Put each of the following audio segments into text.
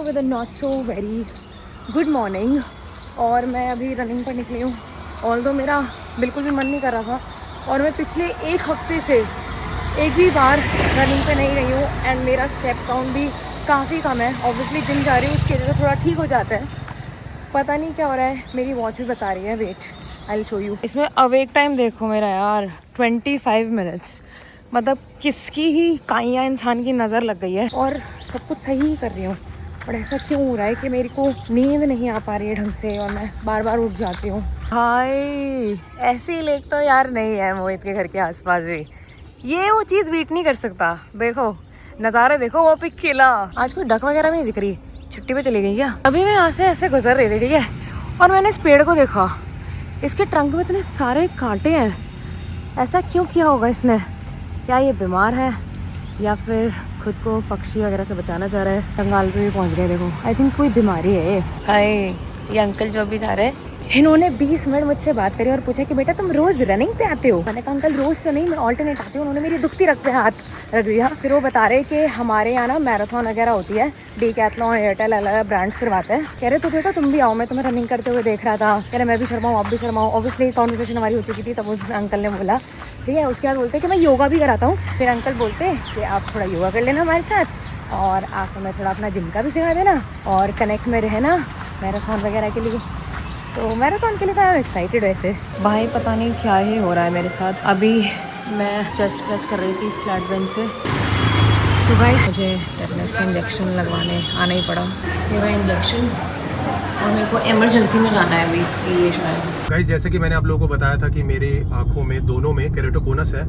With a not so very good morning. और मैं अभी रनिंग पर निकली हूँ। ऑल्दो मेरा बिल्कुल भी मन नहीं कर रहा था और मैं पिछले एक हफ्ते से एक भी बार रनिंग पे नहीं गई हूँ एंड मेरा स्टेप काउंट भी काफ़ी कम है। ऑब्वियसली जिम जा रही हूँ, उसकी वजह से थोड़ा ठीक हो जाता है। पता नहीं क्या हो रहा है, मेरी वॉच भी बता रही है, wait I will show you. इसमें अवेक टाइम देखो मेरा यार 25 मिनट्स। मतलब किसकी ही काइया इंसान की नज़र लग गई है और सब कुछ सही ही कर रही हूँ। और ऐसा क्यों हो रहा है कि मेरे को नींद नहीं आ पा रही है ढंग से और मैं बार बार उठ जाती हूँ। हाय, ऐसी लेक तो यार नहीं है मोहित के घर के आसपास भी। ये वो चीज़ बीट नहीं कर सकता। देखो नज़ारे देखो, वो पिक किला। आज कोई डक वगैरह नहीं दिख रही, छुट्टी पे चली गई क्या? अभी मैं यहाँ से ऐसे गुजर रही थी, ठीक है, और मैंने इस पेड़ को देखा। इसके ट्रंक में इतने सारे कांटे हैं। ऐसा क्यों किया होगा इसने? क्या ये बीमार है या फिर खुद को पक्षी वगैरह से बचाना चाह रहा है? बंगाल पे भी पहुंच गए देखो। आई थिंक कोई बीमारी है। हाय, ये अंकल जो अभी जा रहे हैं, इन्होंने 20 मिनट मुझसे बात करी और पूछा कि बेटा तुम रोज रनिंग पे आते हो? मैंने कहा अंकल रोज तो नहीं, मैं ऑल्टरनेट आती हूँ। उन्होंने मेरी दुखती रख पे हाथ रख दिया। फिर वो बता रहे कि हमारे यहाँ ना मैराथन वगैरह होती है, डीकैथलॉन, एयरटेल अलग ब्रांड्स करवाते हैं। कह रहे तो बेटा तुम भी आओ, मैं तुम्हें रनिंग करते हुए देख रहा था। कह रहे मैं भी शर्माऊँ, आप भी शर्माऊँ। ऑब्वियसली कॉन्वर्सेशन हमारी हो चुकी थी, तब उस अंकल ने बोला, ठीक है। उसके बाद बोलते कि मैं योगा भी कराता हूँ। फिर अंकल बोलते कि आप थोड़ा योगा कर लेना हमारे साथ और आप हमें थोड़ा अपना जिम का भी सिखा देना और कनेक्ट में रहना मैराथन वगैरह के लिए। तो मैराथन के लिए तो आई एम एक्साइटेड। वैसे भाई पता नहीं क्या ही हो रहा है मेरे साथ। अभी मैं चेस्ट प्रेस कर रही थी फ्लैट बेंच से, तो गाइस मुझे टेटनस का इंजेक्शन लगवाने आना ही पड़ा। मेरा इंजेक्शन और मेरे को इमरजेंसी में जाना है अभी। ये शायद गाइस जैसे कि मैंने आप लोगों को बताया था कि मेरे आँखों में दोनों में केरेटोकोनस है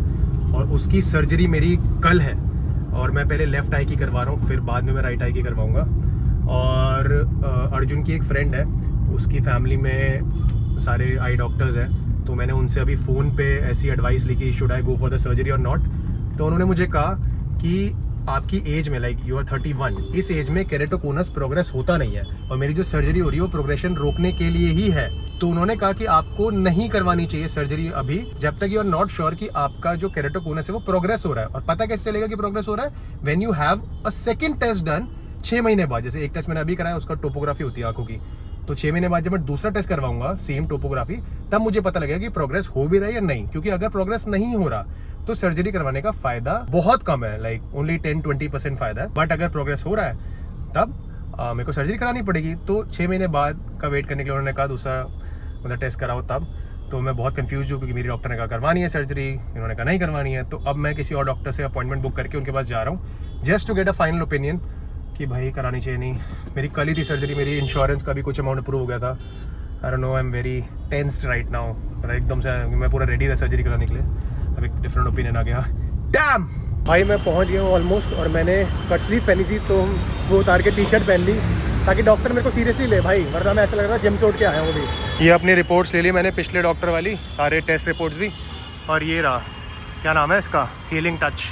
और उसकी सर्जरी मेरी कल है। और मैं पहले लेफ्ट आई की करवा रहा हूँ, फिर बाद में मैं राइट आई की करवाऊँगा। और अर्जुन की एक फ्रेंड है, उसकी फैमिली में सारे आई डॉक्टर्स हैं, तो मैंने उनसे अभी फ़ोन पे ऐसी एडवाइस ली कि should I go for the surgery और नॉट। तो उन्होंने मुझे कहा कि आपकी एज में, लाइक यू आर 31, इस एज में केरेटोकोनस प्रोग्रेस होता नहीं है और मेरी जो सर्जरी हो रही है वो प्रोग्रेशन रोकने के लिए ही है। तो उन्होंने कहा कि आपको नहीं करवानी चाहिए सर्जरी अभी, जब तक यू आर नॉट श्योर कि आपका जो केरेटोकोनस है वो प्रोग्रेस हो रहा है। और पता कैसे चलेगा कि प्रोग्रेस हो रहा है? When you have a second test done 6 महीने बाद। जैसे एक टेस्ट मैंने अभी कराया, उसका टोपोग्राफी होती है आंखों की, तो 6 महीने बाद जब मैं दूसरा टेस्ट करवाऊंगा सेम टोपोग्राफी, तब मुझे पता लगेगा कि प्रोग्रेस हो भी रहा है या नहीं। क्योंकि अगर प्रोग्रेस नहीं हो रहा तो सर्जरी करवाने का फायदा बहुत कम है, लाइक ओनली 10-20% फायदा है। बट अगर प्रोग्रेस हो रहा है तब मेरे को सर्जरी करानी पड़ेगी। तो 6 महीने बाद का वेट करने के लिए उन्होंने कहा दूसरा मतलब टेस्ट कराओ तब। तो मैं बहुत कंफ्यूज हूँ क्योंकि मेरी डॉक्टर ने कहा करवानी है सर्जरी, इन्होंने कहा नहीं करवानी है। तो अब मैं किसी और डॉक्टर से अपॉइंटमेंट बुक करके उनके पास जा रहा हूँ just to get a final opinion कि भाई करानी चाहिए नहीं। मेरी कल ही थी सर्जरी, मेरी इंश्योरेंस का भी कुछ अमाउंट अप्रूव हो गया था। आई don't no, I am very tensed right now. मतलब एकदम से मैं पूरा रेडी था सर्जरी कराने के लिए, अब एक डिफरेंट ओपिनियन आ गया। डैम भाई मैं पहुंच गया हूँ ऑलमोस्ट। और मैंने कट स्लीव पहनी थी तो वो उतार के टी शर्ट पहन ली ताकि डॉक्टर मेरे को सीरियसली ले भाई, वरना मैं ऐसा लग रहा था जिम से उठ के आया हूँ अभी। ये अपनी रिपोर्ट्स ले ली मैंने पिछले डॉक्टर वाली, सारे टेस्ट रिपोर्ट्स भी। और ये रहा, क्या नाम है इसका, हीलिंग टच।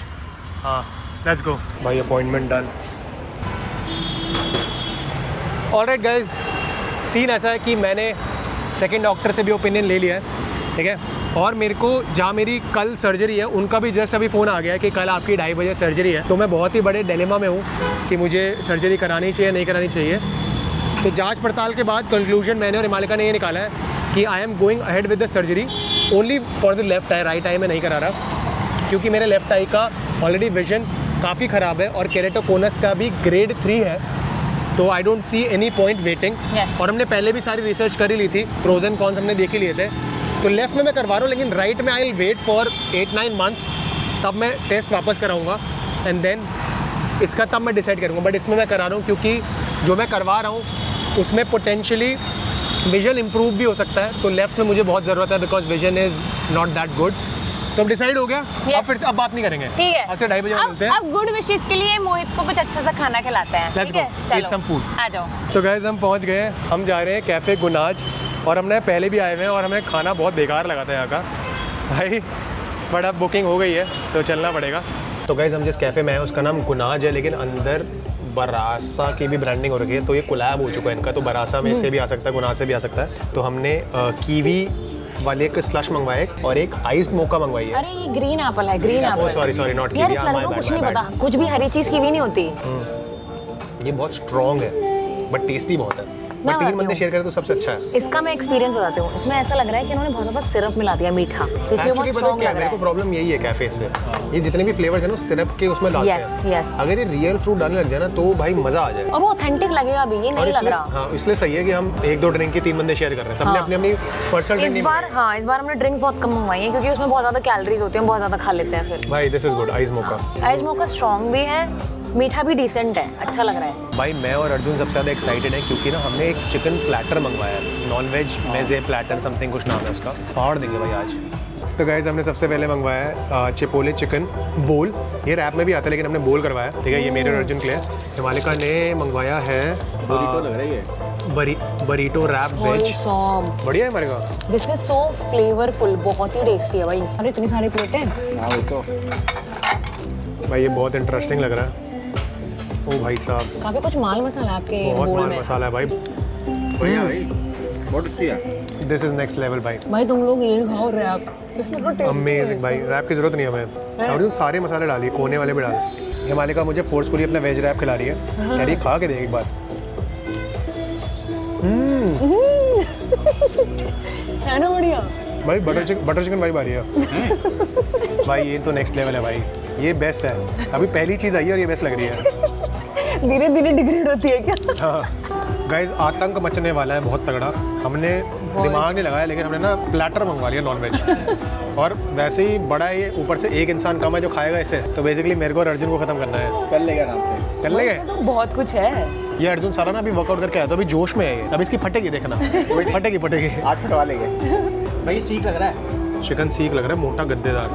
हाँ लेट्स गो भाई, appointment done. Alright guys, scene ऐसा है कि मैंने सेकंड डॉक्टर से भी ओपिनियन ले लिया है, ठीक है। और मेरे को जहाँ मेरी कल सर्जरी है उनका भी जस्ट अभी फ़ोन आ गया है कि कल आपकी 2:30 बजे सर्जरी है। तो मैं बहुत ही बड़े डिलेमा में हूँ कि मुझे सर्जरी करानी चाहिए नहीं करानी चाहिए। तो जांच पड़ताल के बाद कंक्लूजन मैंने और हिमालिका ने ये निकाला है कि I am going ahead with the surgery only for the left I. Right I में नहीं करा रहा क्योंकि मेरे लेफ्ट आई का ऑलरेडी विजन काफ़ी ख़राब है और केरेटोकोनस का भी ग्रेड 3 है। तो I don't see any point waiting. और हमने पहले भी सारी रिसर्च कर ही ली थी, प्रोज एंड कॉन्स हमने देख ही लिए थे। तो लेफ्ट में मैं करवा रहा हूँ, लेकिन राइट में I will wait for 8-9 months, तब मैं टेस्ट वापस कराऊंगा एंड देन इसका तब मैं डिसाइड करूँगा। बट इसमें मैं करा रहा हूँ क्योंकि जो मैं करवा रहा हूँ उसमें पोटेंशियली विजन इम्प्रूव भी हो सकता है। तो लेफ्ट में मुझे बहुत ज़रूरत है because vision is not that good. तो अब डिसाइड हो गया। अब फिर अब बात नहीं करेंगे, ठीक है। अच्छा 2:30 बजे मिलते हैं। अब गुड विशेस के लिए मोहित को कुछ अच्छा सा खाना खिलाते हैं। Let's go eat some food. आ जाओ। तो गाइस हम पहुंच गए, हम जा रहे हैं कैफ़े गुनाज। और हमने पहले भी आए हुए हैं और हमें खाना बहुत बेकार लगा था यहाँ का भाई, बट अब बुकिंग हो गई है तो चलना पड़ेगा। तो गाइस हम जिस कैफ़े में आए उसका नाम गुनाज है, लेकिन अंदर बरासा की भी ब्रांडिंग हो रखी है। तो ये कोलैब हो चुका है इनका, तो बरासा में से भी आ सकता है, गुनाज से भी आ सकता है। तो हमने कीवी वाले एक स्लश मंगवाए और एक आइस्ड मोका मंगवाई है। अरे ये ग्रीन एप्पल है, green Apple. Sorry not kiwi. यार इस लड़के को कुछ नहीं पता, कुछ भी हरी चीज़ कीवी नहीं होती। ये बहुत स्ट्रॉन्ग है। बट टेस्टी बहुत है। मैं बट 3 बताती बंदे हूँ। शेयर करें तो सबसे अच्छा है। इसका मैं एक्सपीरियंस बताती हूँ। इसमें ऐसा लग रहा है कि इन्होंने बहुत ज़्यादा सिरप मिला दिया मीठा, तो इसलिए एक्चुअली बहुत पता है स्ट्रॉन्ग क्या लग मेरे रहा को है। प्रॉब्लम यही है कैफे से, ये जितने भी फ्लेवर्स हैं ना सिरप के उसमें डालते Yes, हैं। yes. अगर ये रियल फ्रूट डालने लग जाए ना तो भाई मजा आ जाए। और वो ऑथेंटिक लगेगा भी, ये और नहीं लग इसलिए रहा। हाँ इसलिए सही है कि हम 1-2 ड्रिंक की 3 बंदे शेयर कर रहे हैं, सबने हाँ। अपनी अपनी पर्सनल इस ड्रिंक। बार हाँ, इस बार हमने ड्रिंक बहुत कम मंगवाई है क्योंकि उसमें बहुत ज़्यादा कैलोरीज होती हैं, बहुत ज़्यादा खा लेते हैं फिर। भाई this is good ice mocha. Ice mocha strong भी है, मीठा भी डिसेंट है, अच्छा लग रहा है। भाई मैं और अर्जुन सबसे ज़्यादा एक्साइटेड है क्योंकि ना हमने एक चिकन प्लेटर मंगवाया है, नॉन वेज मेजे प्लेटर समथिंग कुछ नाम है उसका, फाड़ देंगे भाई आज। तो गाइस हमने सबसे पहले मंगवाया है चिपोले चिकन बोल। ये रैप में भी आता है लेकिन हमने बोल करवाया, ठीक है। ये मेरे और अर्जुन के लिए। हिमालिका ने मंगवाया है लग रहा है ये बरीटो रैप वेज। बढ़िया है Himalika. This is so flavourful, बहुत ही टेस्टी है भाई। अरे इतनी सारी प्लेटें। हाँ वो तो भाई ये बहुत इंटरेस्टिंग लग रहा है। ओ भाई साहब काफी कुछ माल मसाला है आपके बहुत बोल माल में। मसाला है भाई। बढ़िया भाई, बहुत अच्छी है। दिस इज नेक्स्ट लेवल भाई। भाई तुम लोग ये खाओ रैप, इसमें तो टेस्ट अमेजिंग भाई, रैप की जरूरत नहीं है हमें। अर्जुन सारे मसाले डालिए, कोने वाले भी डाल। हिमालिका मुझे फोर्सफुली अपना वेज रैप खिला रही है, कह रही है खा के देख एक बार। है ना बढ़िया। भाई बटर चिकन भाई बारी है। भाई ये तो नेक्स्ट लेवल है भाई, ये बेस्ट है। अभी पहली चीज़ आई है और ये बेस्ट लग रही है। धीरे धीरे डिग्रेड होती है क्या? हाँ गाइज आतंक मचने वाला है बहुत तगड़ा। हमने दिमाग नहीं लगाया लेकिन हमने ना प्लेटर मंगवा लिया नॉन वेज, और वैसे ही बड़ा है ये, ऊपर से एक इंसान कम है जो खाएगा इसे, तो बेसिकली मेरे को और अर्जुन को खत्म करना है। कर लेगा आराम से। कर लेंगे। इसमें तो बहुत कुछ है। ये अर्जुन सारा ना अभी वर्कआउट करके आया तो अभी जोश में है ये, अब इसकी फटेगी देखना। फटेगी। 8 फटवा लेंगे भाई। सीख लग रहा है, चिकन सीख लग रहा है, मोटा गद्देदार।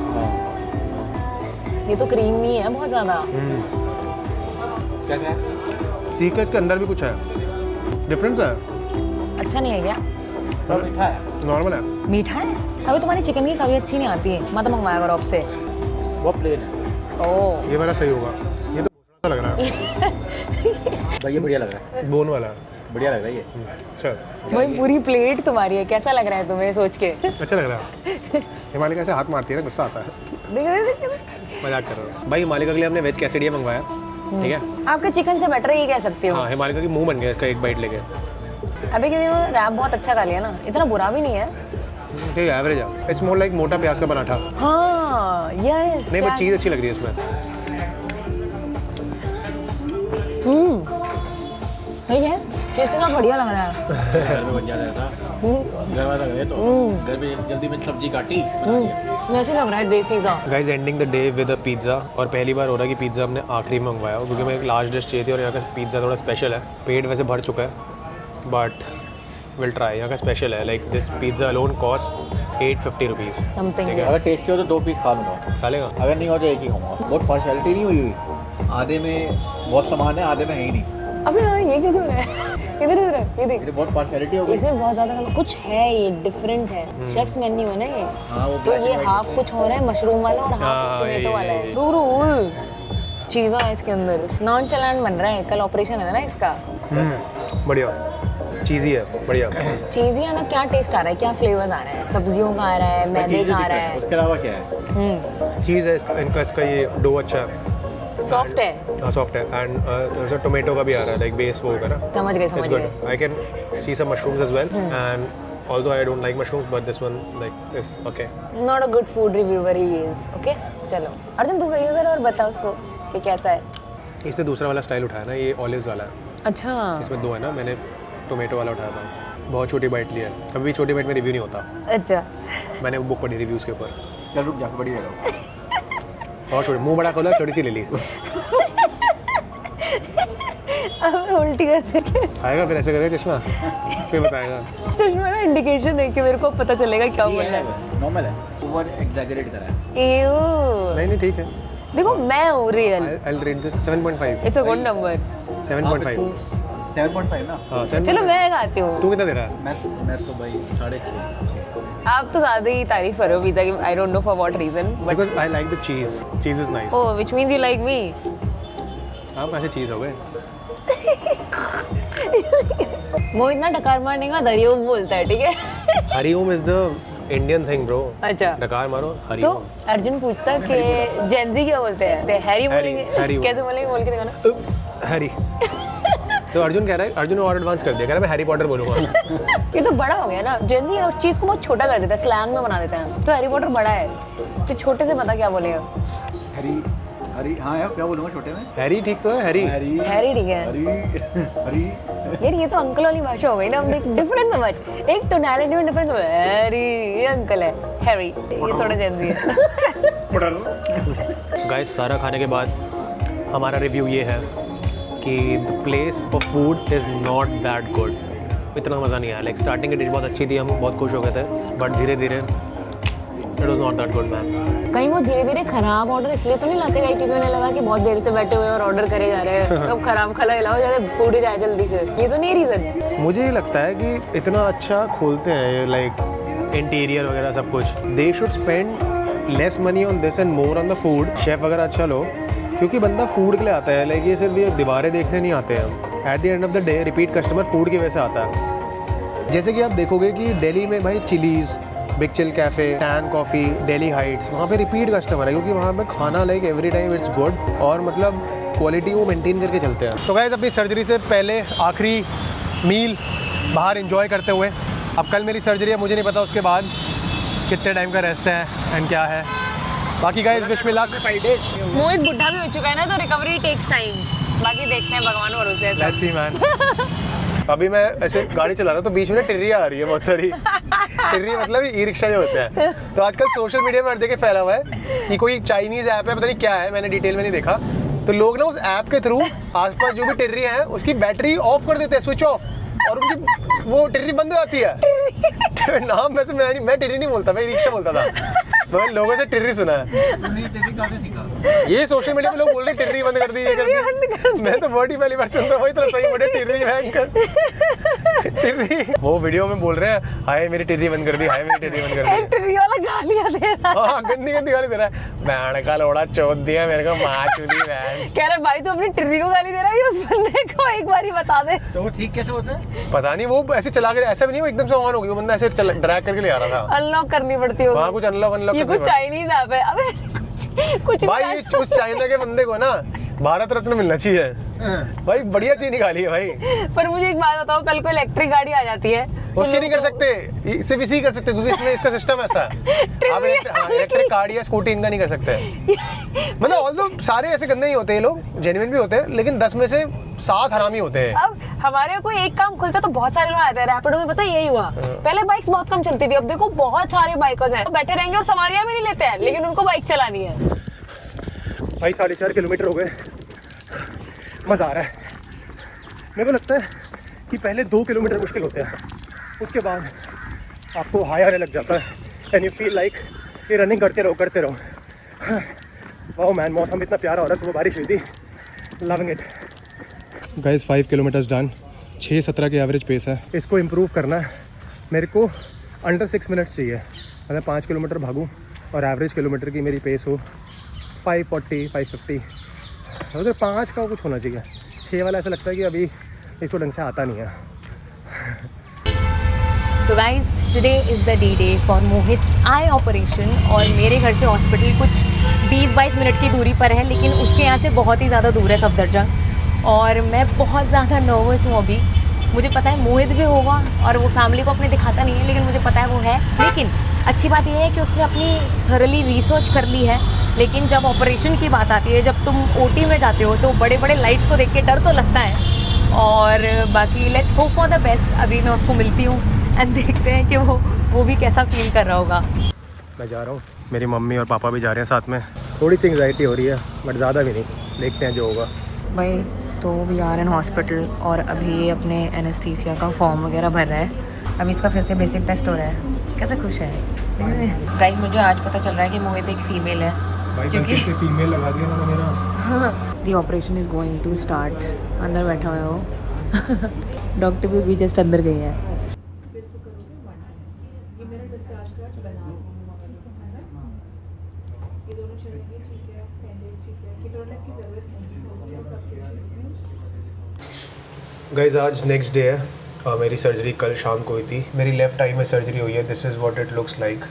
ये तो क्रीमी है बहुत ज्यादा। क्या है? सीख है, इसके अंदर भी कुछ है, डिफरेंस है। अच्छा नहीं है क्या? थोड़ा मीठा है, नॉर्मल है। मीठा है? अभी तुम्हारी चिकन की कभी अच्छी नहीं आती है, मत मंगवाया करो आपसे। वो प्लेन है ओह ये वाला सही होगा, ये तो सा लग रहा है। भाई। ये बढ़िया लग रहा है, बोन वाला। बढ़िया लग रहा है ये। अच्छा भाई पूरी प्लेट तुम्हारी है, कैसा लग रहा है तुम्हें सोच के? अच्छा लग रहा है। हिमालिका ऐसे हाथ मारती है ना, गुस्सा आता है। देख रहे मजाक कर रहा हूँ भाई। हिमालिका के लिए हमने वेज कैसेडिया मंगवाया, ठीक है। आपके चिकन से बेटर ये कह सकती हूँ। हाँ हिमालिका की मुंह बन गया इसका एक बाइट लेके। अभी क्योंकि उन्होंने रैप बहुत अच्छा खा लिया ना, इतना बुरा भी नहीं है। ठीक है, एवरेज है। इट्स मोर लाइक मोटा प्याज का पराठा। हाँ यस। नहीं बट चीज़ अच्छी लग रही है इसमें। सही है, चीज़ के साथ बढ़िया लग रहा है। घर में बन जाता था, घर वाला गए तो घर में जल्दी में सब्जी काटी। वैसे लग रहा है देसी सा। Guys ending the day with a pizza, और पहली बार हो रहा है कि पिज़्ज़ा हमने आखिरी में मंगवाया क्योंकि हमें एक लार्ज डिश चाहिए थी और यहाँ का पिज़्ज़ा थोड़ा स्पेशल है। पेट वैसे भर चुका है बट विल ट्राई। यहाँ का स्पेशल है, like this pizza alone cost 850 rupees. Something ठीक है। अगर टेस्टी हो तो 2 पीस खा लूँगा, खा लेगा? अगर नहीं हो तो एक ही खाऊंगा। बहुत पार्शलिटी नहीं हुई हुई, आधे में बहुत सामान है, आधे में है ही नहीं। अबे हाँ ये कैसे हो रहा है? इधर इधर ये देख, ये बहुत पार्शलिटी हो गई। इसमें बहुत ज्यादा कुछ है, ये डिफरेंट है। शेफ्स मेन्यू है ना ये। हाँ, वो तो black ये and white हाफ में कुछ हो रहा है मशरूम वाला और हाफ हाँ, टोमेटो ये- वाला है। रूल चीज़ा है इसके अंदर। नॉन चलान बन रहा है, कल ऑपरेशन है ना इसका। बढ़िया चीज़ी है, बढ़िया। चीज़ी है ना, क्या टेस्ट आ रहा है, क्या फ्लेवर्स आ रहा है? सब्जियों का आ रहा है, मैदे का आ रहा है। उसके अलावा क्या है? चीज़ है इसका, इसका ये डो अच्छा है, सॉफ्ट है। हाँ सॉफ्ट है। एंड टोमेटो का भी आ रहा है, लाइक बेस वो होगा ना। समझ गए It's समझ good. गए। I can see some mushrooms as well, and although I don't like mushrooms, but this one like is okay. Not a good food reviewer he is. Okay चलो अर्जुन तू कहीं उधर और बता उसको कि कैसा है। इससे दूसरा वाला स्टाइल उठाया ना, ये ऑलिव्स वाला है। अच्छा इसमें 2 है ना, मैंने टोमेटो वाला उठाया था। बहुत छोटी बाइट लिया है, कभी भी छोटी बाइट में रिव्यू नहीं होता। अच्छा मैंने वो बुक पढ़ी रिव्यूज़ के ऊपर। चल रुक जा, बड़ी लगा। और छोटी मुंह बड़ा खोला, छोटी सी ले ली। अब उल्टी कर दे। आएगा फिर ऐसे करेगा चश्मा, फिर बताएगा। चश्मा ना इंडिकेशन है कि मेरे को पता चलेगा क्या बोलना है। नॉर्मल है, ओवर एग्जैगरेट करा है। एयो नहीं नहीं ठीक है। देखो मैं हूँ real. I'll rate this 7.5। It's a good number. 7.5। 7.5 ना। हाँ 7। चलो मैं गाती हूँ। तू कितना दे रहा है? मैं तो भाई 6.5। आप तो ज्यादा ही तारीफ कर रहे हो पिज्जा की। I don't know for what reason but Because I like the cheese. Cheese is nice. Oh which means you like me. आप ऐसे चीज़ हो गए। वो इतना डकार मारने का दरियोम बोलता है, ठीक है? Hariom is the Indian thing bro. अच्छा डकार मारो तो हरिओम। अर्जुन पूछता कि जेंजी क्या बोलते हैं? हैरी बोलेंगे? हैरी कैसे बोलेंगे? बोल के दिखाना। हैरी। तो अर्जुन कह रहा है, अर्जुन और एडवांस कर दिया, कह रहा है मैं हैरी पॉटर बोलूँगा। ये तो बड़ा हो गया ना, जेन जी उस चीज़ को बहुत छोटा कर देता है, स्लैंग में बना देता है। तो हैरी पॉटर बड़ा है, तो छोटे से पता क्या बोलेगा। हरी हरी, हाँ यार क्या बोलूँगा छोटे में? हैरी ठीक तो है, हैरी हैरी ठीक है। हरी हरी यार ये तो अंकल वाली भाषा हो गई ना, हम डिफरेंट समझ, एक टोनैलिटी में डिफरेंस हो, हैरी ये अंकल है, हैरी ये थोड़ा जेन जी है। गाइस सारा खाने के बाद हमारा रिव्यू ये है कि the place for food is not that good. इतना मज़ा नहीं आया। लाइक स्टार्टिंग की डिश बहुत अच्छी थी, हम बहुत खुश हो गए थे, बट धीरे धीरे it was not that good man. कहीं वो धीरे धीरे खराब ऑर्डर इसलिए तो नहीं लाते गए क्योंकि उन्हें लगा कि बहुत देर से बैठे हुए और ऑर्डर करे जा रहे हैं, तो खराब खला हिलाओ ज़्यादा फूड ही जाए जल्दी से, ये तो नहीं रीज़न। मुझे ये लगता है कि इतना अच्छा खोलते हैं ये, लाइक इंटीरियर वगैरह सब कुछ, they should spend less money on this and more on the food. Chef वगैरह अच्छा लो, क्योंकि बंदा फूड के लिए आता है, लाइक ये सिर्फ ये दीवारें देखने नहीं आते हैं। At the end of the day repeat customer food की वजह से आता है। जैसे कि आप देखोगे कि दिल्ली में भाई chillies, big chill cafe, tan coffee, Delhi Heights, वहाँ पे रिपीट कस्टमर है, क्योंकि वहाँ पे खाना like every time it's good और मतलब क्वालिटी वो मेंटेन करके चलते हैं। तो गाइस अपनी सर्जरी से पहले आखिरी मील बाहर एंजॉय करते हुए, अब कल मेरी सर्जरी है, मुझे नहीं पता उसके बाद कितने टाइम का रेस्ट है एंड क्या है। बाकी गाइस विश मी लक। मोहित बुढ़ा भी हो चुका है ना, तो रिकवरी टेक्स टाइम, बाकी देखते हैं, भगवान भरोसे है। Let's see man. अभी मैं ऐसे गाड़ी चला रहा हूँ तो बीच में टिर्रियाँ आ रही है बहुत सारी। टिर्री मतलब ई रिक्शा जो होते हैं, तो आजकल सोशल मीडिया में हर जगह फैला हुआ है कि कोई चाइनीज़ ऐप है, पता नहीं क्या है, मैंने डिटेल में नहीं देखा, तो लोग ना उस ऐप के थ्रू आसपास जो भी टिर्री हैं उसकी बैटरी ऑफ कर देते हैं, स्विच ऑफ, और उनकी वो टिर्री बंद हो जाती है। नाम वैसे मैं टिर्री नहीं बोलता, मैं ई रिक्शा बोलता था, मैंने लोगों से टिर्री सुना है। टिर्री कहाँ से सीखा? ये सोशल मीडिया पे लोग बोल रहे हैं टिर्री बंद कर दी, ये कर दी। मैं तो वर्ड ही पहली बार सुन रहा हूँ, इतना सही वर्ड है टिर्री, भयंकर टिर्री। वो वीडियो में बोल रहे हैं हाय मेरी टिर्री बंद कर दी, हाय मेरी टिर्री बंद कर दी। टिर्री वाला गालियां दे रहा है। हाँ गंदी गंदी गाली दे रहा है, बैंड का लोड़ा चोद दिया मेरे को, माँ चुदी बैंड। कह रहे भाई तू अपनी टिर्री को गाली दे रहा है, उस बंदे को एक बार ही बता दे। तो वो ठीक कैसे होता है? पता नहीं, वो ऐसे चला के, ऐसा भी नहीं वो एकदम से ऑन हो गई, वो बंदा ऐसे ड्रैग करके ले आ रहा था। अनलॉक करनी पड़ती है वहाँ कुछ अनलॉक ये कुछ चाइनीज ऐप है। अबे कुछ भाई उस चाइना के बंदे को ना भारत रत्न मिलना चाहिए भाई, बढ़िया चीज निकाली है भाई। पर मुझे एक बात बताओ, कल को इलेक्ट्रिक गाड़ी आ जाती है तो उसके नहीं कर सकते, सिर्फ इसी कर सकते, क्योंकि इसमें इसका सिस्टम ऐसा है। आप इलेक्ट्रिक कार या स्कूटी इनका नहीं कर सकते। मतलब ऑल्दो सारे ऐसे गंदे नहीं होते, ये लोग जेन्युइन भी होते हैं, लेकिन 10 में से 7 हरामी होते हैं। अब हमारे कोई एक काम खुलता तो बहुत सारे लोग आते हैं। रैपिडो में पता है यही हुआ, पहले बाइक्स बहुत कम चलती थी, अब देखो बहुत सारे बाइकर्स हैं, बैठे रहेंगे और सवारियां भी नहीं लेते हैं, लेकिन उनको बाइक चलानी है। भाई 4.5 किलोमीटर हो गए, मज़ा आ रहा है। मेरे को लगता है कि पहले 2 किलोमीटर मुश्किल होते हैं, उसके बाद आपको हाई आने लग जाता है एंड यू फील लाइक ये रनिंग करते रहो। वाओ मैन, मौसम इतना प्यारा हो रहा है, सुबह बारिश हुई थी, loving it. Guys 5 kilometres done, 6:17 की एवरेज पेस है। इसको इम्प्रूव करना है, मेरे को अंडर 6 मिनट्स चाहिए। मैं 5 किलोमीटर भागूँ और एवरेज किलोमीटर की मेरी पेस हो 540 550, उधर 5 का कुछ होना चाहिए। 6 वाला ऐसा लगता है कि अभी इसको ढंग से आता नहीं है। So guys, today is the D-Day for Mohit's eye operation और मेरे घर से हॉस्पिटल कुछ 20-22 मिनट की दूरी पर है, लेकिन उसके यहाँ से बहुत ही ज़्यादा दूर है सफदरजंग, और मैं बहुत ज़्यादा नर्वस हूँ अभी। मुझे पता है मोहित भी होगा और वो फैमिली को अपने दिखाता नहीं है, लेकिन मुझे पता है वो है। लेकिन अच्छी बात यह है कि उसने अपनी थॉरली रिसर्च कर ली है। लेकिन जब ऑपरेशन की बात आती है, जब तुम ओटी में जाते हो तो बड़े बड़े लाइट्स को देख के डर तो लगता है, और बाकी let's hope for the best. अभी मैं उसको मिलती हूँ एंड देखते हैं कि वो भी कैसा फील कर रहा होगा। मैं जा रहा हूँ, मेरी मम्मी और पापा भी जा रहे हैं साथ में। थोड़ी सी एंग्जाइटी हो रही है बट ज़्यादा भी नहीं, देखते हैं जो होगा। भाई तो वी आर इन हॉस्पिटल और अभी अपने एनेस्थीसिया का फॉर्म वगैरह भर रहा है। अभी इसका फिर से बेसिक टेस्ट हो रहा है। कैसे खुश है गाइस? मुझे आज पता चल रहा है कि मोहित एक फीमेल है, क्योंकि फीमेल लगा दिया ना मेरा। The operation is going to start. अंदर बैठा हुआ है वो डॉक्टर भी जस्ट अंदर गई है। गाइज आज नेक्स्ट डे है, मेरी सर्जरी कल शाम को हुई थी। मेरी लेफ़्ट आई में सर्जरी हुई है। This is what it looks like.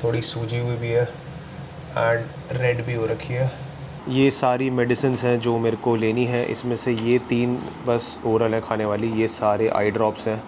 थोड़ी सूजी हुई भी है एंड रेड भी हो रखी है। ये सारी मेडिसिन हैं जो मेरे को लेनी है। इसमें से ये 3 बस ओरल है खाने वाली, ये सारे आई ड्रॉप्स हैं,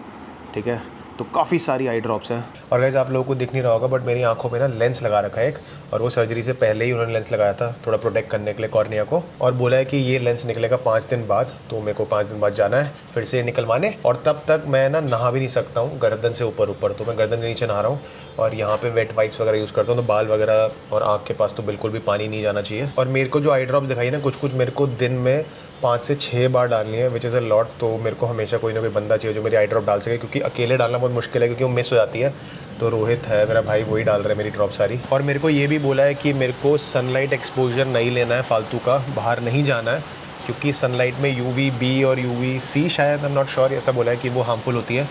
ठीक है। तो काफ़ी सारी आई ड्रॉप्स हैं। और गाइस आप लोगों को दिख नहीं रहा होगा बट मेरी आंखों में ना लेंस लगा रखा है एक, और वो सर्जरी से पहले ही उन्होंने लेंस लगाया था थोड़ा प्रोटेक्ट करने के लिए कॉर्निया को, और बोला है कि ये लेंस निकलेगा 5 दिन बाद। तो मेरे को 5 दिन बाद जाना है फिर से निकलवाने, और तब तक मैं ना नहा भी नहीं सकता हूँ गर्दन से ऊपर ऊपर, तो मैं गर्दन के नीचे नहा रहा हूँ और यहाँ पे वेट वाइप्स वगैरह यूज़ करता हूँ। तो बाल वगैरह और आँख के पास तो बिल्कुल भी पानी नहीं जाना चाहिए। और मेरे को जो आई ड्रॉप दिखाई ना, कुछ मेरे को दिन में 5 से 6 बार डालनी है, विच इज़ अ लॉट। तो मेरे को हमेशा कोई ना कोई बंदा चाहिए जो मेरी आई ड्रॉप डाल सके, क्योंकि अकेले डालना बहुत मुश्किल है क्योंकि वो मिस हो जाती है। तो रोहित है मेरा भाई, वही डाल रहा है मेरी ड्रॉप सारी। और मेरे को ये भी बोला है कि मेरे को सनलाइट एक्सपोजर नहीं लेना है फालतू का, बाहर नहीं जाना है, क्योंकि सनलाइट में UVB और UVC शायद, आई एम नॉट श्योर, ऐसा बोला है कि वो हार्मफुल होती है।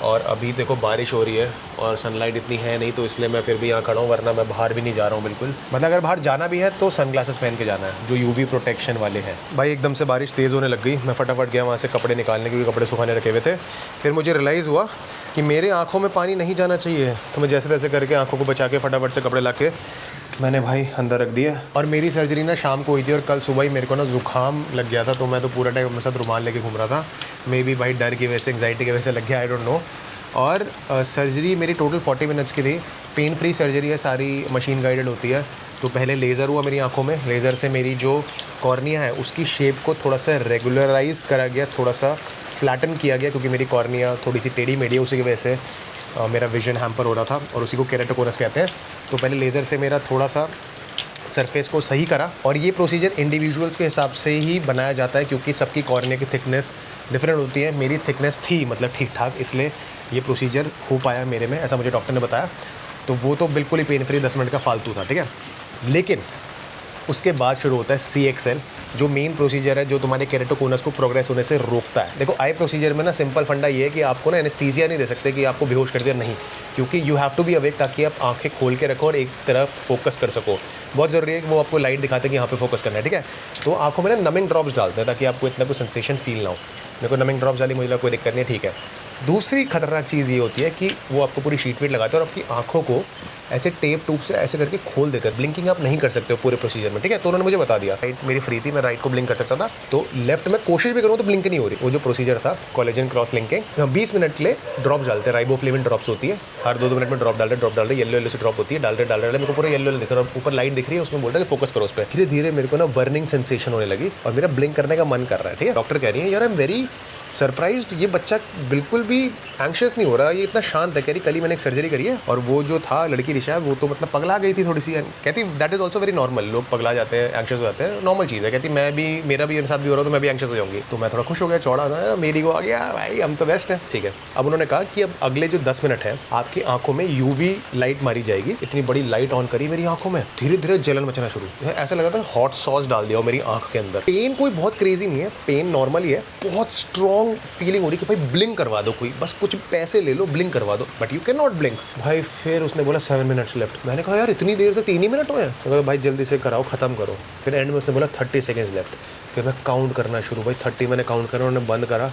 और अभी देखो बारिश हो रही है और सनलाइट इतनी है नहीं, तो इसलिए मैं फिर भी यहाँ खड़ा हूँ, वरना मैं बाहर भी नहीं जा रहा हूँ बिल्कुल। मतलब अगर बाहर जाना भी है तो सनग्लासेस पहन के जाना है जो UV प्रोटेक्शन वाले हैं। भाई एकदम से बारिश तेज़ होने लग गई, मैं फटाफट गया वहाँ से कपड़े निकालने, क्योंकि कपड़े सुखाने रखे हुए थे। फिर मुझे रियलाइज़ हुआ कि मेरे आँखों में पानी नहीं जाना चाहिए, तो मैं जैसे तैसे करके आँखों को बचा के फटाफट से कपड़े ला के मैंने भाई अंदर रख दिए। और मेरी सर्जरी ना शाम को हुई थी और कल सुबह ही मेरे को ना ज़ुकाम लग गया था, तो मैं तो पूरा टाइम अपने साथ रुमाल लेके घूम रहा था। मे बी भाई डर की वजह से, एंग्जाइटी की वजह से लग गया, आई डोंट नो। और सर्जरी मेरी टोटल 40 मिनट्स की थी, पेन फ्री सर्जरी है, सारी मशीन गाइडेड होती है। तो पहले लेज़र हुआ मेरी आंखों में, लेज़र से मेरी जो कॉर्निया है उसकी शेप को थोड़ा सा रेगुलराइज़ करा गया, थोड़ा सा फ्लैटन किया गया, क्योंकि मेरी कॉर्निया थोड़ी सी टेढ़ी मेढ़ी है, उसी की वजह से मेरा विजन हैम्पर हो रहा था, और उसी को केराटोकोनस कहते हैं। तो पहले लेज़र से मेरा थोड़ा सा सरफेस को सही करा, और ये प्रोसीजर इंडिविजुअल्स के हिसाब से ही बनाया जाता है, क्योंकि सबकी कॉर्निया की थिकनेस डिफरेंट होती है। मेरी थिकनेस थी मतलब ठीक ठाक, इसलिए ये प्रोसीजर हो पाया मेरे में, ऐसा मुझे डॉक्टर ने बताया। तो वो तो बिल्कुल ही पेन फ्री 10 मिनट का फालतू था, ठीक है। लेकिन उसके बाद शुरू होता है CXL, जो मेन प्रोसीजर है, जो तुम्हारे केराटोकोनस को प्रोग्रेस होने से रोकता है। देखो आई प्रोसीजर में ना सिंपल फंडा ये है कि आपको ना एनेस्थीसिया नहीं दे सकते कि आपको बेहोश कर दिया, नहीं, क्योंकि you have to be awake, ताकि आप आंखें खोल के रखो और एक तरफ फोकस कर सको। बहुत ज़रूरी है कि वो आपको लाइट दिखाते हैं कि यहाँ पे फोकस करना है, ठीक है। तो आंखों में ना नमिंग ड्रॉप्स डालते हैं ताकि आपको इतना कोई सेंसेशन फील ना हो। मेरे को नमिंग ड्रॉप्स डाली, मुझे कोई दिक्कत नहीं है, ठीक है। दूसरी खतरनाक चीज़ ये होती है कि वो आपको पूरी शीट वीट लगाते हैं और आपकी आंखों को ऐसे टेप टूप से ऐसे करके खोल देते हैं। ब्लिंकिंग आप नहीं कर सकते हो पूरे प्रोसीजर में, ठीक है। तो उन्होंने मुझे बता दिया, राइट मेरी फ्री थी, मैं राइट को ब्लिंक कर सकता था, तो लेफ्ट में कोशिश भी करूँ तो ब्लिंक नहीं हो रही। वो जो प्रोसीजर था कोलेजन क्रॉस लिंकिंग, 20 मिनट के लिए ड्रॉप्स डालते हैं, राइबोफ्लेविन ड्रॉप्स होती है, हर 2-2 मिनट में ड्रॉप डाल रहे, येलो से ड्रॉप होती है, डाल रहे मेरे को पूरा येलो दिख रहा है, ऊपर लाइट दिख रही है, उसमें बोल रहा है कि फोकस करो उस पर। धीरे धीरे मेरे को ना बर्निंग सेंसेशन होने लगी और मेरा ब्लिंक करने का मन कर रहा है, ठीक है। डॉक्टर कह रही है यार आई एम वेरी सरप्राइज्ड, ये बच्चा बिल्कुल भी एंग्शियस नहीं हो रहा, ये इतना शांत है। कह रही कल ही मैंने एक सर्जरी करी है, और वो जो था लड़की ऋषा, वो तो मतलब पगला गई थी थोड़ी सी। कहती that is also very normal, लोग पगला जाते हैं, एंग्शियस हो जाते हैं, नॉर्मल चीज़ है। कहती मैं भी, मेरा भी साथ भी हो रहा तो मैं भी एंग्शियस हो जाऊँगी। तो मैं थोड़ा खुश हो गया, चौड़ा था, मेरी को आ गया भाई, हम तो बेस्ट है, ठीक है। अब उन्होंने कहा कि अब अगले जो 10 मिनट है आपकी आंखों में UV लाइट मारी जाएगी। इतनी बड़ी लाइट ऑन करी मेरी आंखों में, धीरे धीरे जलन मचना शुरू, ऐसा लग रहा था हॉट सॉस डाल दिया मेरी आंख के अंदर। पेन कोई बहुत क्रेजी नहीं है, पेन नॉर्मल ही है, बहुत स्ट्रॉन्ग फीलिंग हो रही कि भाई ब्लिंक करवा दो, कोई बस कुछ पैसे ले लो, ब्लिंक करवा दो, but you can not blink. भाई फिर उसने बोला 7 मिनट्स लेफ्ट। मैंने कहा यार इतनी देर से 3 ही मिनट हुए हैं। तो भाई जल्दी से कराओ, ख़त्म करो। फिर एंड में उसने बोला 30 सेकेंड्स लेफ्ट। फिर मैं काउंट करना शुरू, भाई 30 मैंने काउंट करा, उन्होंने बंद करा,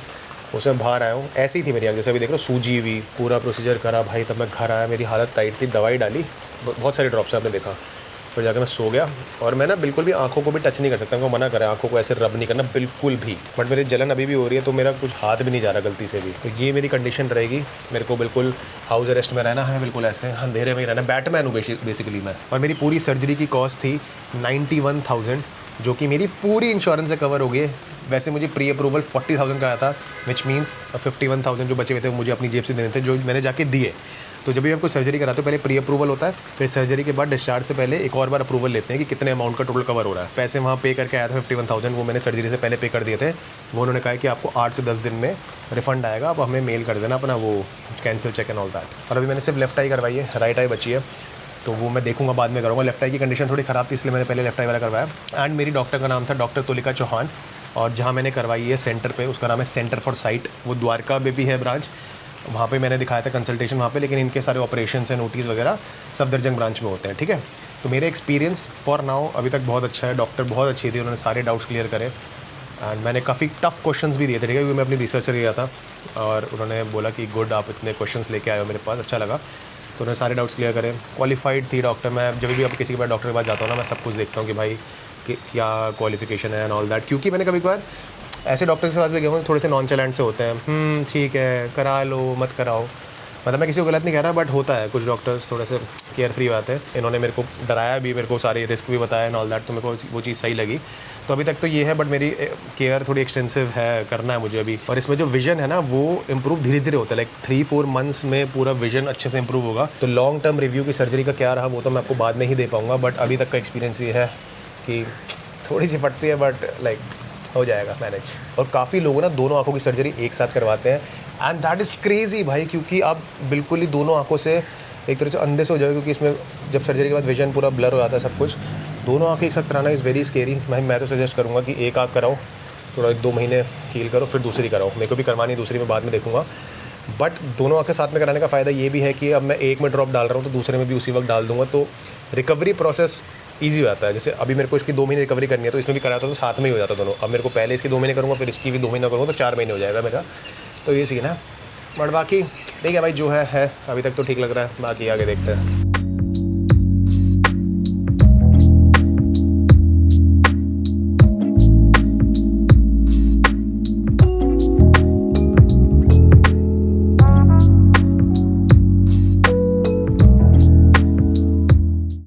उसमें बाहर आया हूँ। ऐसी ही थी मेरी आँख, जैसे अभी देख लो सूजी हुई, पूरा प्रोसीजर करा भाई। तब मैं घर आया, मेरी हालत टाइट थी, दवाई डाली, बहुत सारी ड्रॉप्स आपने देखा। फिर जाकर मैं सो गया, और मैं ना बिल्कुल भी आंखों को भी टच नहीं कर सकता, उनको मना करा आंखों को ऐसे रब नहीं करना बिल्कुल भी। बट मेरी जलन अभी भी हो रही है, तो मेरा कुछ हाथ भी नहीं जा रहा गलती से भी। तो ये मेरी कंडीशन रहेगी, मेरे को बिल्कुल हाउस अरेस्ट में रहना है, बिल्कुल ऐसे अंधेरे में ही रहना। बैटमैन हूँ बेसिकली मैं। और मेरी पूरी सर्जरी की कॉस्ट थी 91,000, जो कि मेरी पूरी इंश्योरेंस से कवर हो गई। वैसे मुझे प्री अप्रूवल 40,000 का आया था, विच मीन्स 51,000 जो बचे हुए थे मुझे अपनी जेब से देने थे, जो मैंने जाके दिए। तो जब भी आपको सर्जरी कराते हो पहले प्री अप्रूवल होता है, फिर सर्जरी के बाद डिस्चार्ज से पहले एक और बार अप्रूवल लेते हैं कि कितने अमाउंट का टोटल कवर हो रहा है। पैसे वहाँ पे करके आया था 51,000, वो मैंने सर्जरी से पहले पे कर दिए थे। वो उन्होंने कहा कि आपको 8 से 10 दिन में रिफंड आएगा, आप हमें मेल कर देना अपना वो cancel cheque and all that. और अभी मैंने सिर्फ लेफ्ट आई करवाई है, राइट आई बची है, तो वो मैं देखूंगा बाद में करूँगा। लेफ्ट आई की कंडीशन थोड़ी ख़राब थी, इसलिए मैंने पहले लेफ्ट आई वाला करवाया। एंड मेरी डॉक्टर का नाम था डॉक्टर तुलिका चौहान, और जहाँ मैंने करवाई है सेंटर पे, उसका नाम है सेंटर फॉर साइट। वो द्वारका में भी है ब्रांच, वहाँ पे मैंने दिखाया था कंसल्टेशन वहाँ पे, लेकिन इनके सारे ऑपरेशंस एंड ओटीज़ वगैरह सफदरजंग ब्रांच में होते हैं, ठीक है। तो मेरा एक्सपीरियंस फॉर नाउ अभी तक बहुत अच्छा है। डॉक्टर बहुत अच्छी थी, उन्होंने सारे डाउट्स क्लियर करे, एंड मैंने काफ़ी टफ क्वेश्चंस भी दिए थे, ठीक है, क्योंकि मैं अपनी रिसर्च गया था, और उन्होंने बोला कि गुड आप इतने क्वेश्चंस लेके आए हो मेरे पास, अच्छा लगा। तो उन्होंने सारे डाउट्स क्लियर करे, क्वालिफाइड थी डॉक्टर। मैं जब भी अब किसी के पास डॉक्टर के पास जाता हूँ ना, मैं सब कुछ देखता हूँ कि भाई क्या क्वालिफिकेशन है एंड ऑल दैट, क्योंकि मैंने कभी कभार ऐसे डॉक्टर के पास भी गया हूँ थोड़े से नॉनचलेंट से होते हैं, ठीक है करा लो मत कराओ, मतलब मैं किसी को गलत नहीं कह रहा, बट होता है कुछ डॉक्टर्स थोड़े से केयर फ्री आते हैं। इन्होंने मेरे को डराया भी, मेरे को सारी रिस्क भी बताया एंड ऑल दैट, तो मेरे को वो चीज़ सही लगी। तो अभी तक तो ये है, बट मेरी केयर थोड़ी एक्सटेंसिव है, करना है मुझे अभी। और इसमें जो विजन है ना वो इम्प्रूव धीरे धीरे होता है, लाइक 3-4 मंथ्स में पूरा विजन अच्छे से इम्प्रूव होगा। तो लॉन्ग टर्म रिव्यू की सर्जरी का क्या रहा वो तो मैं आपको बाद में ही दे पाऊँगा, बट अभी तक का एक्सपीरियंस ये है कि थोड़ी सी फटती है, बट लाइक हो जाएगा मैनेज। और काफ़ी लोग ना दोनों आँखों की सर्जरी एक साथ करवाते हैं एंड दैट इज़ क्रेजी भाई, क्योंकि आप बिल्कुल ही दोनों आँखों से एक तरह से अंधे से हो जाओगे, क्योंकि इसमें जब सर्जरी के बाद विजन पूरा ब्लर हो जाता है सब कुछ। दोनों आँखें एक साथ कराना इज़ वेरी स्केरी। मैं तो सजेस्ट करूँगा कि एक आँख कराओ, थोड़ा 1-2 महीने हील करो, फिर दूसरी कराओ। मेरे को भी करवानी, दूसरी में बाद में देखूँगा, बट दोनों आँखें साथ में कराने का फ़ायदा ये भी है कि अब मैं एक में ड्रॉप डाल रहा हूँ तो दूसरे में भी उसी वक्त डाल दूँगा, तो रिकवरी प्रोसेस ईजी हो जाता है। जैसे अभी मेरे को इसकी 2 महीने रिकवरी करनी है, तो इसमें भी कराता तो साथ में ही हो जाता दोनों। अब मेरे को पहले इसकी 2 महीने करूँगा, फिर इसकी भी 2 महीने करूँगा, तो 4 महीने हो जाएगा मेरा। तो ये सीन है, बट बाकी ठीक है भाई, जो है अभी तक तो ठीक लग रहा है, बाकी आगे देखते हैं।